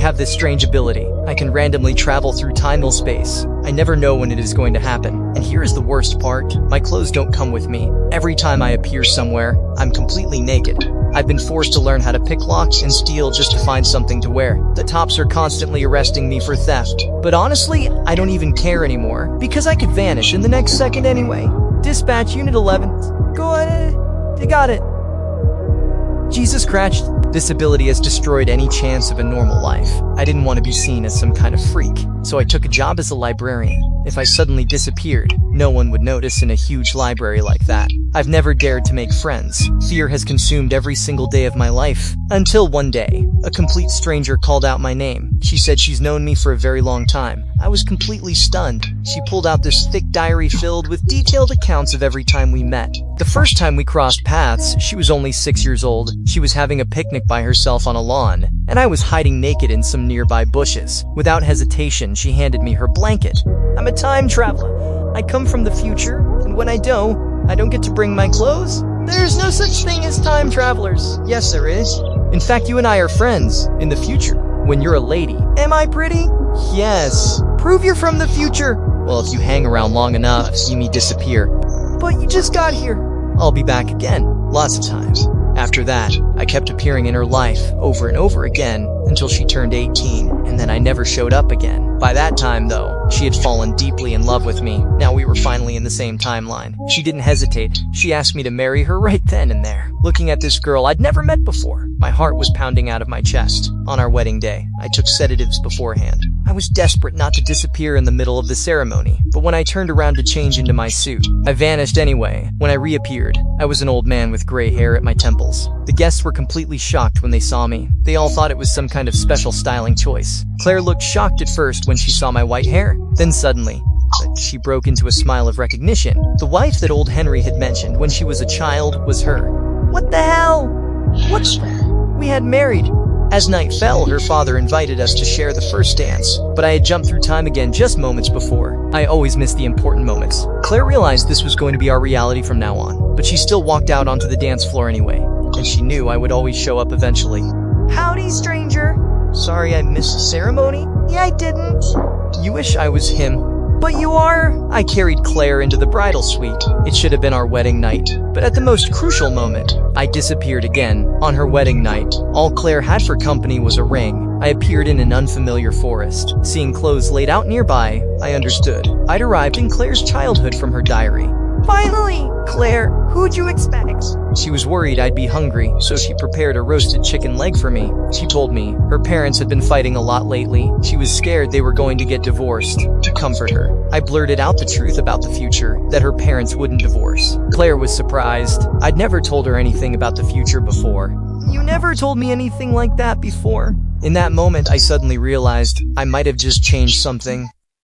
have this strange ability. I can randomly travel through time and space. I never know when it is going to happen. And here is the worst part. My clothes don't come with me. Every time I appear somewhere, I'm completely naked. I've been forced to learn how to pick locks and steal just to find something to wear. The cops are constantly arresting me for theft. But honestly, I don't even care anymore, because I could vanish in the next second anyway. Dispatch Unit 11. Go ahead. You got it. Jesus Christ. This ability has destroyed any chance of a normal life. I didn't want to be seen as some kind of freak, so I took a job as a librarian. If I suddenly disappeared, no one would notice in a huge library like that. I've never dared to make friends. Fear has consumed every single day of my life. Until one day, a complete stranger called out my name. She said she's known me for a very long time. I was completely stunned. She pulled out this thick diary filled with detailed accounts of every time we met. The first time we crossed paths, she was only 6 years old. She was having a picnic by herself on a lawn, and I was hiding naked in some nearby bushes. Without hesitation, she handed me her blanket. I'm a time traveler. I come from the future, and when I don't get to bring my clothes. There's no such thing as time travelers. Yes, there is. In fact, you and I are friends in the future, when you're a lady. Am I pretty? Yes. Prove you're from the future. Well, if you hang around long enough, you may disappear. But you just got here. I'll be back again, lots of times. After that, I kept appearing in her life over and over again until she turned 18, and then I never showed up again. By that time, though, she had fallen deeply in love with me. Now we were finally in the same timeline. She didn't hesitate. She asked me to marry her right then and there. Looking at this girl I'd never met before, my heart was pounding out of my chest. On our wedding day, I took sedatives beforehand. I was desperate not to disappear in the middle of the ceremony, but when I turned around to change into my suit, I vanished anyway. When I reappeared, I was an old man with gray hair at my temples. The guests were completely shocked when they saw me. They all thought it was some kind of special styling choice. Claire looked shocked at first when she saw my white hair. Then suddenly, she broke into a smile of recognition. The wife that old Henry had mentioned when she was a child was her. What the hell? We had married. As night fell, her father invited us to share the first dance, but I had jumped through time again just moments before. I always miss the important moments. Claire realized this was going to be our reality from now on, but she still walked out onto the dance floor anyway, and she knew I would always show up eventually. Howdy, stranger. Sorry I missed the ceremony? Yeah, I didn't. You wish I was him. But you are. I carried Claire into the bridal suite. It should have been our wedding night. But at the most crucial moment, I disappeared again. On her wedding night, all Claire had for company was a ring. I appeared in an unfamiliar forest. Seeing clothes laid out nearby, I understood. I'd arrived in Claire's childhood from her diary. Finally! Claire, who'd you expect? She was worried I'd be hungry, so she prepared a roasted chicken leg for me. She told me her parents had been fighting a lot lately. She was scared they were going to get divorced. To comfort her, I blurted out the truth about the future, that her parents wouldn't divorce. Claire was surprised. I'd never told her anything about the future before. You never told me anything like that before. In that moment, I suddenly realized I might have just changed something.